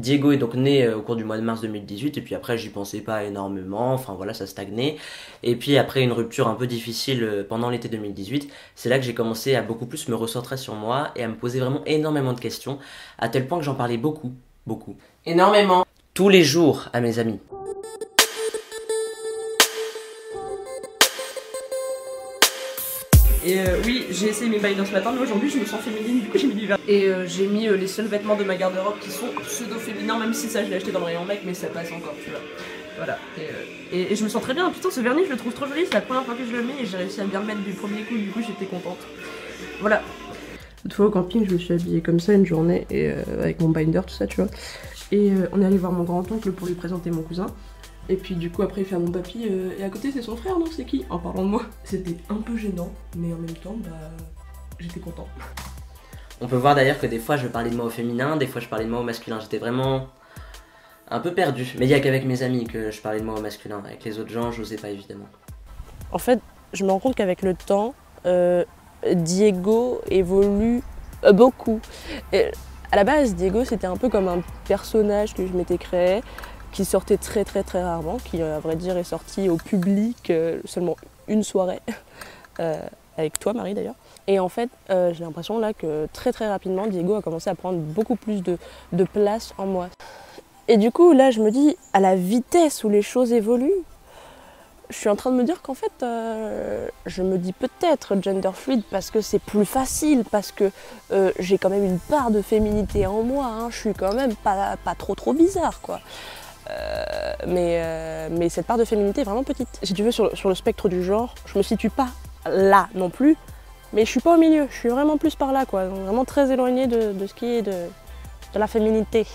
Diego est donc né au cours du mois de mars 2018 et puis après j'y pensais pas énormément, enfin voilà ça stagnait. Et puis après une rupture un peu difficile pendant l'été 2018, c'est là que j'ai commencé à beaucoup plus me recentrer sur moi et à me poser vraiment énormément de questions, à tel point que j'en parlais beaucoup, énormément, tous les jours à mes amis. Et oui, j'ai essayé mes binders ce matin, mais aujourd'hui je me sens féminine, du coup j'ai mis du vert. Et j'ai mis les seuls vêtements de ma garde-robe qui sont pseudo-féminins, même si ça je l'ai acheté dans le rayon mec, mais ça passe encore, tu vois. Voilà. Et je me sens très bien. Putain, ce vernis je le trouve trop joli, c'est la première fois que je le mets et j'ai réussi à bien le mettre du premier coup, du coup j'étais contente. Voilà. Cette fois au camping, je me suis habillée comme ça une journée, et avec mon binder, tout ça, tu vois. Et on est allé voir mon grand-oncle pour lui présenter mon cousin. Et puis du coup après il fait à mon papy et à côté c'est son frère, non c'est qui? En parlant de moi. C'était un peu gênant, mais en même temps bah j'étais content. On peut voir d'ailleurs que des fois je parlais de moi au féminin, des fois je parlais de moi au masculin, j'étais vraiment un peu perdu. Mais il n'y a qu'avec mes amis que je parlais de moi au masculin, avec les autres gens j'osais pas évidemment. En fait je me rends compte qu'avec le temps, Diego évolue beaucoup. Et à la base Diego c'était un peu comme un personnage que je m'étais créé, qui sortait très rarement, qui à vrai dire est sorti au public seulement une soirée, avec toi Marie d'ailleurs. Et en fait j'ai l'impression là que très rapidement Diego a commencé à prendre beaucoup plus de place en moi. Et du coup là je me dis, à la vitesse où les choses évoluent, je suis en train de me dire qu'en fait je me dis peut-être gender fluid parce que c'est plus facile, parce que j'ai quand même une part de féminité en moi, hein. Je suis quand même pas trop bizarre quoi. Mais cette part de féminité est vraiment petite. Si tu veux, sur le spectre du genre, je me situe pas là non plus, mais je suis pas au milieu, je suis vraiment plus par là, quoi. Donc, vraiment très éloignée de ce qui est de la féminité.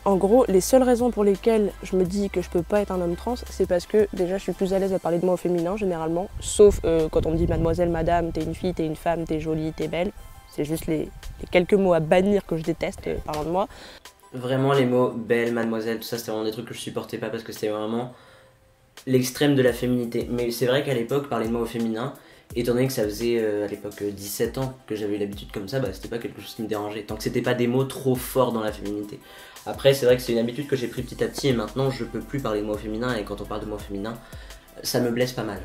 En gros, les seules raisons pour lesquelles je me dis que je peux pas être un homme trans, c'est parce que déjà je suis plus à l'aise à parler de moi au féminin généralement, sauf quand on me dit mademoiselle, madame, t'es une fille, t'es une femme, t'es jolie, t'es belle. C'est juste les quelques mots à bannir que je déteste parlant de moi. Vraiment les mots belle, mademoiselle, tout ça c'était vraiment des trucs que je supportais pas parce que c'était vraiment l'extrême de la féminité. Mais c'est vrai qu'à l'époque, parler de moi au féminin, étant donné que ça faisait à l'époque 17 ans que j'avais eu l'habitude comme ça, bah c'était pas quelque chose qui me dérangeait, tant que c'était pas des mots trop forts dans la féminité. Après c'est vrai que c'est une habitude que j'ai pris petit à petit et maintenant je peux plus parler de moi au féminin et quand on parle de moi au féminin, ça me blesse pas mal.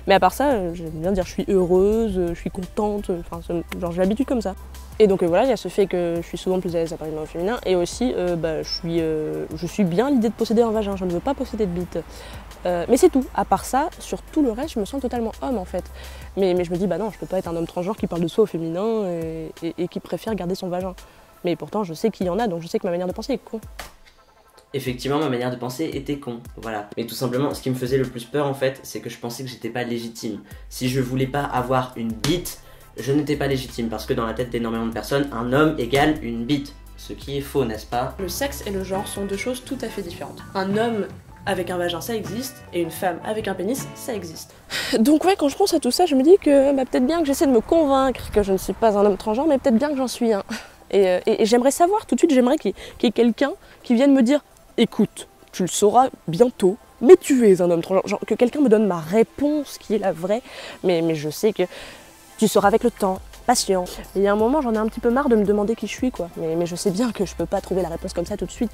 Mais à part ça, j'aime bien dire je suis heureuse, je suis contente, enfin genre j'ai l'habitude comme ça. Et donc voilà, il y a ce fait que je suis souvent plus à l'aise à parler de moi au féminin et aussi je suis bien l'idée de posséder un vagin, je ne veux pas posséder de bite. Mais c'est tout, à part ça, sur tout le reste, je me sens totalement homme en fait. Mais je me dis bah non, je peux pas être un homme transgenre qui parle de soi au féminin et qui préfère garder son vagin. Mais pourtant je sais qu'il y en a, donc je sais que ma manière de penser est con. Effectivement, ma manière de penser était con, voilà. Mais tout simplement, ce qui me faisait le plus peur en fait, c'est que je pensais que j'étais pas légitime. Si je voulais pas avoir une bite, je n'étais pas légitime, parce que dans la tête d'énormément de personnes, un homme égale une bite. Ce qui est faux, n'est-ce pas? Le sexe et le genre sont deux choses tout à fait différentes. Un homme avec un vagin ça existe, et une femme avec un pénis ça existe. Donc ouais, quand je pense à tout ça, je me dis que bah, peut-être bien que j'essaie de me convaincre que je ne suis pas un homme transgenre, mais peut-être bien que j'en suis un. Et j'aimerais savoir tout de suite, j'aimerais qu'il y ait quelqu'un qui vienne me dire écoute, tu le sauras bientôt, mais tu es un homme transgenre. Genre que quelqu'un me donne ma réponse qui est la vraie, mais je sais que tu sauras avec le temps, patient. Et il y a un moment, j'en ai un petit peu marre de me demander qui je suis, quoi. Mais je sais bien que je peux pas trouver la réponse comme ça tout de suite.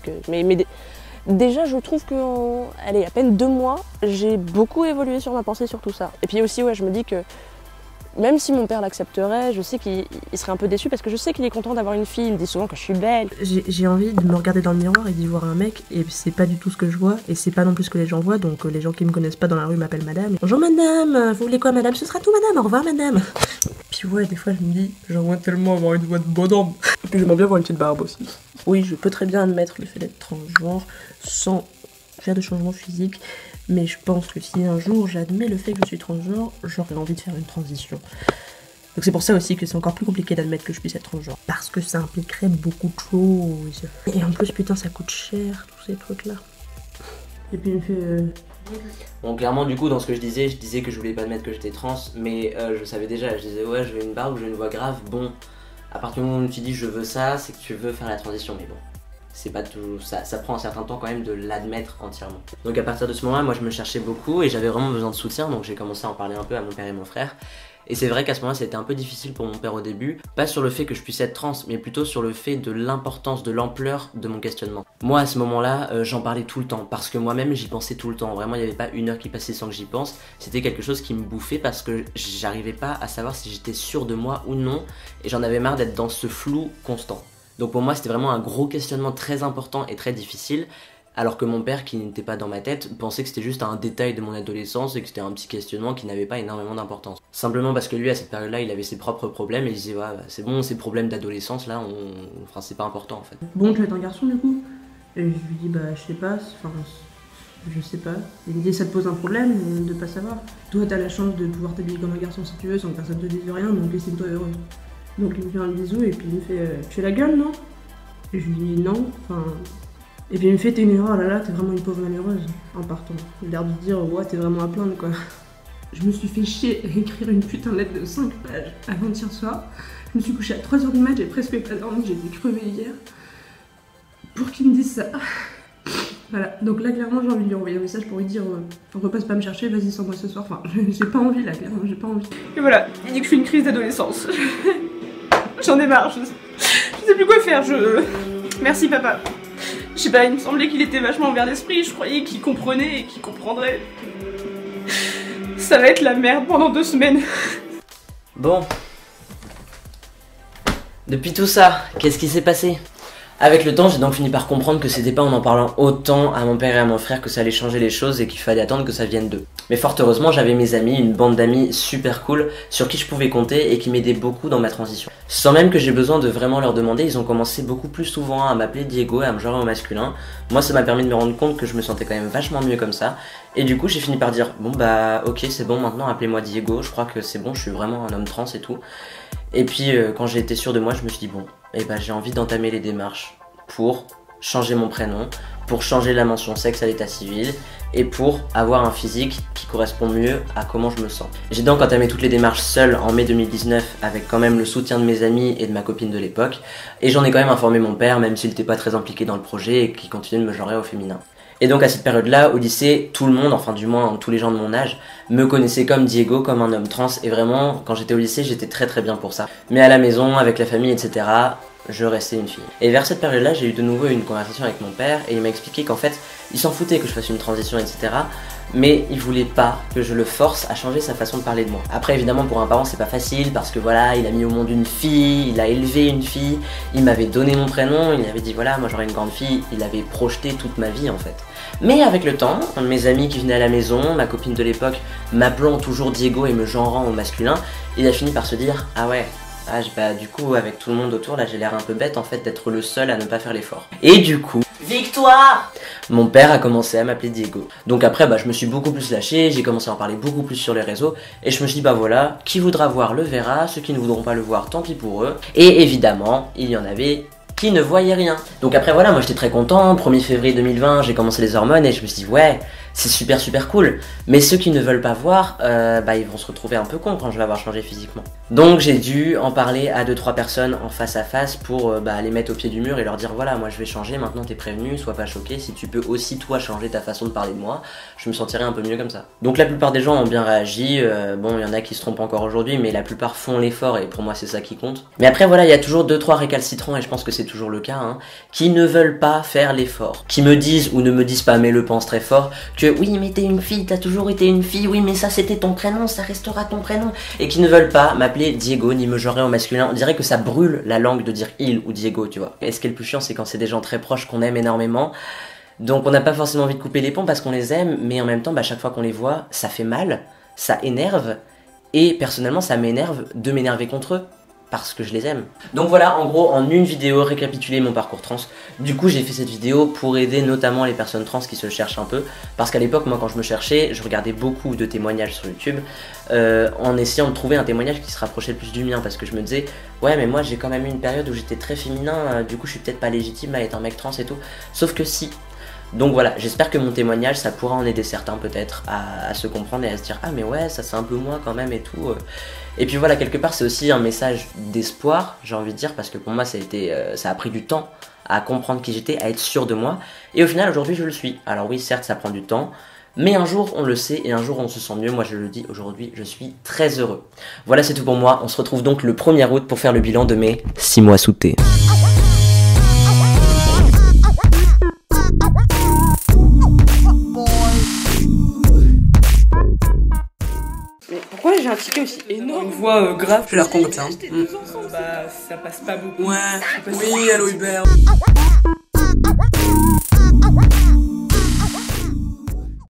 Déjà, je trouve qu'en à peine 2 mois, j'ai beaucoup évolué sur ma pensée sur tout ça. Et puis aussi, ouais, je me dis que même si mon père l'accepterait, je sais qu'il serait un peu déçu parce que je sais qu'il est content d'avoir une fille. Il me dit souvent que je suis belle. J'ai envie de me regarder dans le miroir et d'y voir un mec, et c'est pas du tout ce que je vois, et c'est pas non plus ce que les gens voient, donc les gens qui me connaissent pas dans la rue m'appellent madame. Bonjour madame, vous voulez quoi madame? Ce sera tout madame, au revoir madame. Puis ouais, des fois je me dis, j'aimerais tellement avoir une voix de bonhomme. Et puis j'aimerais bien avoir une petite barbe aussi. Oui, je peux très bien admettre le fait d'être transgenre sans faire de changement physique. Mais je pense que si un jour j'admets le fait que je suis transgenre, j'aurais envie de faire une transition. Donc c'est pour ça aussi que c'est encore plus compliqué d'admettre que je puisse être transgenre. Parce que ça impliquerait beaucoup de choses. Et en plus, putain, ça coûte cher, tous ces trucs-là. Et puis il me fait... Bon, clairement, du coup, dans ce que je disais que je voulais pas admettre que j'étais trans, mais je savais déjà, je disais ouais, je veux une barbe, je veux une voix grave. Bon, à partir du moment où tu dis je veux ça, c'est que tu veux faire la transition, mais bon. C'est pas tout, ça prend un certain temps quand même de l'admettre entièrement. Donc à partir de ce moment-là, moi je me cherchais beaucoup et j'avais vraiment besoin de soutien, donc j'ai commencé à en parler un peu à mon père et mon frère. Et c'est vrai qu'à ce moment-là, ça a été un peu difficile pour mon père au début, pas sur le fait que je puisse être trans, mais plutôt sur le fait de l'importance, de l'ampleur de mon questionnement. Moi, à ce moment-là, j'en parlais tout le temps, parce que moi-même, j'y pensais tout le temps. Vraiment, il n'y avait pas une heure qui passait sans que j'y pense. C'était quelque chose qui me bouffait parce que j'arrivais pas à savoir si j'étais sûr de moi ou non, et j'en avais marre d'être dans ce flou constant. Donc pour moi, c'était vraiment un gros questionnement très important et très difficile. Alors que mon père, qui n'était pas dans ma tête, pensait que c'était juste un détail de mon adolescence et que c'était un petit questionnement qui n'avait pas énormément d'importance. Simplement parce que lui, à cette période-là, il avait ses propres problèmes et il disait, ouais, bah, c'est bon, ces problèmes d'adolescence, là, enfin, c'est pas important en fait. Bon, tu vas être un garçon du coup? Et je lui dis, bah, je sais pas, enfin, je sais pas. Il me dit, ça te pose un problème de pas savoir. Toi, t'as la chance de pouvoir t'habiller comme un garçon si tu veux, sans que personne te dise rien, donc estime-toi heureuse. Donc il me fait un bisou et puis il me fait, tu as la gueule, non? Et je lui dis, non, enfin. Et puis il me fait, t'es une erreur, oh là là, t'es vraiment une pauvre malheureuse, en partant. Il a l'air de dire, ouais, t'es vraiment à plaindre, quoi. Je me suis fait chier à écrire une putain de lettre de 5 pages avant-hier soir. Je me suis couchée à 3h du mat, j'ai presque pas dormi, j'étais crevée hier. Pour qu'il me dise ça. Voilà, donc là, clairement, j'ai envie de lui envoyer un message pour lui dire, repasse pas me chercher, vas-y sans moi ce soir. Enfin, j'ai pas envie, là, clairement, j'ai pas envie. Et voilà, il dit que je suis une crise d'adolescence. J'en ai marre, je sais plus quoi faire, Merci, papa. Je sais pas, il me semblait qu'il était vachement ouvert d'esprit, je croyais qu'il comprenait et qu'il comprendrait. Ça va être la merde pendant 2 semaines. Bon. Depuis tout ça, qu'est-ce qui s'est passé ? Avec le temps, j'ai donc fini par comprendre que c'était pas en parlant autant à mon père et à mon frère que ça allait changer les choses et qu'il fallait attendre que ça vienne d'eux. Mais fort heureusement, j'avais mes amis, une bande d'amis super cool sur qui je pouvais compter et qui m'aidaient beaucoup dans ma transition. Sans même que j'ai besoin de vraiment leur demander, ils ont commencé beaucoup plus souvent à m'appeler Diego et à me genrer au masculin. Moi, ça m'a permis de me rendre compte que je me sentais quand même vachement mieux comme ça. Et du coup, j'ai fini par dire, bon bah ok, c'est bon, maintenant appelez-moi Diego, je crois que c'est bon, je suis vraiment un homme trans et tout. Et puis quand j'ai été sûr de moi, je me suis dit bon, et bah j'ai envie d'entamer les démarches pour changer mon prénom, pour changer la mention sexe à l'état civil et pour avoir un physique qui correspond mieux à comment je me sens. J'ai donc entamé toutes les démarches seul en mai 2019 avec quand même le soutien de mes amis et de ma copine de l'époque et j'en ai quand même informé mon père même s'il n'était pas très impliqué dans le projet et qu'il continuait de me genrer au féminin. Et donc à cette période-là, au lycée, tout le monde, enfin du moins tous les gens de mon âge, me connaissaient comme Diego, comme un homme trans et vraiment, quand j'étais au lycée, j'étais très très bien pour ça. Mais à la maison, avec la famille, etc., je restais une fille. Et vers cette période-là, j'ai eu de nouveau une conversation avec mon père et il m'a expliqué qu'en fait, il s'en foutait que je fasse une transition, etc. Mais il voulait pas que je le force à changer sa façon de parler de moi. Après, évidemment, pour un parent, c'est pas facile parce que voilà, il a mis au monde une fille, il a élevé une fille, il m'avait donné mon prénom, il avait dit voilà, moi j'aurai une grande fille, il avait projeté toute ma vie en fait. Mais avec le temps, mes amis qui venaient à la maison, ma copine de l'époque, m'appelant toujours Diego et me genrant au masculin, il a fini par se dire ah ouais. Ah, bah du coup avec tout le monde autour là j'ai l'air un peu bête en fait d'être le seul à ne pas faire l'effort. Et du coup, victoire! Mon père a commencé à m'appeler Diego. Donc après bah je me suis beaucoup plus lâché, j'ai commencé à en parler beaucoup plus sur les réseaux et je me suis dit bah voilà, qui voudra voir le verra, ceux qui ne voudront pas le voir tant pis pour eux. Et évidemment, il y en avait qui ne voyaient rien. Donc après voilà, moi j'étais très content, 1er février 2020 j'ai commencé les hormones et je me suis dit ouais, c'est super cool. Mais ceux qui ne veulent pas voir, bah ils vont se retrouver un peu cons quand je vais avoir changé physiquement. Donc j'ai dû en parler à 2-3 personnes en face à face pour les mettre au pied du mur et leur dire voilà, moi je vais changer, maintenant t'es prévenu, sois pas choqué, si tu peux aussi toi changer ta façon de parler de moi, je me sentirai un peu mieux comme ça. Donc la plupart des gens ont bien réagi, bon il y en a qui se trompent encore aujourd'hui, mais la plupart font l'effort et pour moi c'est ça qui compte. Mais après voilà, il y a toujours 2-3 récalcitrants et je pense que c'est toujours le cas, hein, qui ne veulent pas faire l'effort, qui me disent ou ne me disent pas mais le pensent très fort, que oui mais t'es une fille, t'as toujours été une fille, oui mais ça c'était ton prénom, ça restera ton prénom, et qui ne veulent pas m'appeler Diego ni me genrer au masculin. On dirait que ça brûle la langue de dire il ou Diego, tu vois. Et ce qui est le plus chiant c'est quand c'est des gens très proches qu'on aime énormément, donc on n'a pas forcément envie de couper les ponts parce qu'on les aime, mais en même temps chaque fois qu'on les voit ça fait mal, ça énerve, et personnellement ça m'énerve de m'énerver contre eux parce que je les aime. Donc voilà, en gros, en une vidéo, récapituler mon parcours trans. Du coup, j'ai fait cette vidéo pour aider notamment les personnes trans qui se cherchent un peu. Parce qu'à l'époque, moi, quand je me cherchais, je regardais beaucoup de témoignages sur YouTube en essayant de trouver un témoignage qui se rapprochait le plus du mien. Parce que je me disais, ouais, mais moi, j'ai quand même eu une période où j'étais très féminin, du coup, je suis peut-être pas légitime à être un mec trans et tout. Sauf que si. Donc voilà, j'espère que mon témoignage, ça pourra en aider certains peut-être à se comprendre et à se dire ah mais ouais, ça c'est un peu moi quand même et tout. Et puis voilà, quelque part c'est aussi un message d'espoir, j'ai envie de dire, parce que pour moi ça a pris du temps à comprendre qui j'étais, à être sûr de moi. Et au final aujourd'hui je le suis. Alors oui certes ça prend du temps, Mais un jour on le sait et un jour on se sent mieux. Moi je le dis aujourd'hui, je suis très heureux. Voilà, c'est tout pour moi. On se retrouve donc le 1er août pour faire le bilan de mes 6 mois sous thé. Mais pourquoi j'ai un ticket aussi énorme? Une voix grave, je la compte. Hein. Bah, ça passe pas beaucoup. Ouais, oui, allô Hubert.